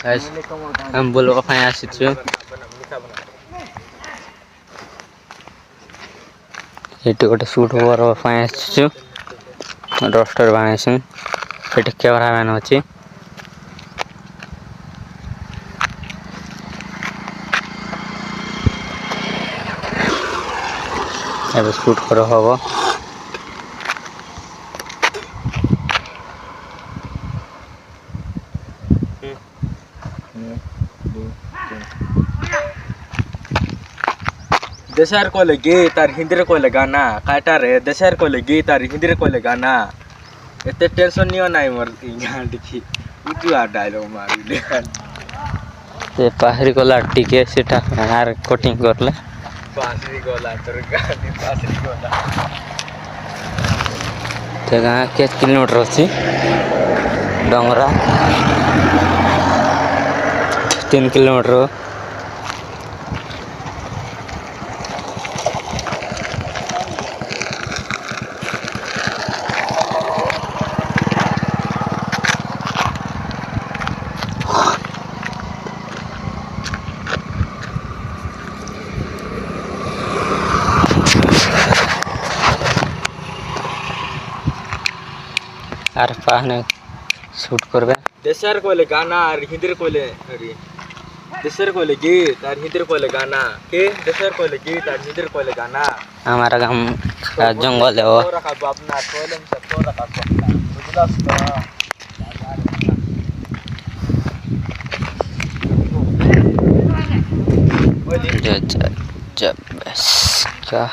guys हम बोलवा ପାଇଁ ଆସିଛୁ ଏଠି ଗୋଟେ ସୁଟ୍ ହବାର ପାଇଁ ଆସିଛୁ ରୋଷ୍ଟର ବାନାଇଛୁ ଏଠି କ୍ୟାମେରାମ୍ୟାନ ଅଛି ଏବେ ସୁଟ୍ କରା ହବ देशर कोले गीत तार हिंदी रे कोले गाना काटा रे देशर कोले गीत तार हिंदी रे कोले गाना एते टेंशन नियो नाइ मोर गान देखी उठू आ डायलॉग मारी ले ते पाहरी कोला टिके सेटा यार कटिंग करले पासरी गोला तोर गानी पासरी गोला ते गां के किलोमीटर अछि डोंगरा 3 किलोमीटर आर पाहने शूट करबे देशर कोले गाना और हिंदी रे कोले अरे देशर कोले गीत और हिंदी रे कोले गाना के देशर कोले गीत और हिंदी रे कोले गाना हमारा गांव का जंगल है वो तोरा का बापना कोलम से तोरा का बापना बुझलास का जब बस क्या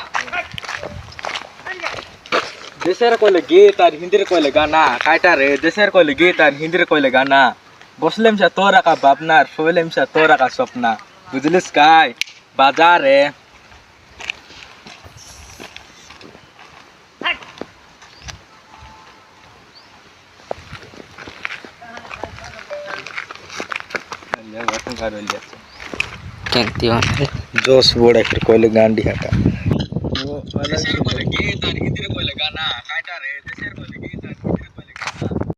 देशर कोले गीत और हिंदी रे कोले गाना काटा रे देशर कोले गीत और हिंदी रे कोले गाना बसलेम से तोरा का बापना सोलेम से तोरा का सपना बुझलिस काय बाजार रे ले वतन कर लिया केंती वाले जोश बोड़ा फिर कोले गांडी हटा वो अलग से कोले गीत और हिंदी रे कोले गाना काटा रे देशर कोले गीत और हिंदी रे कोले गाना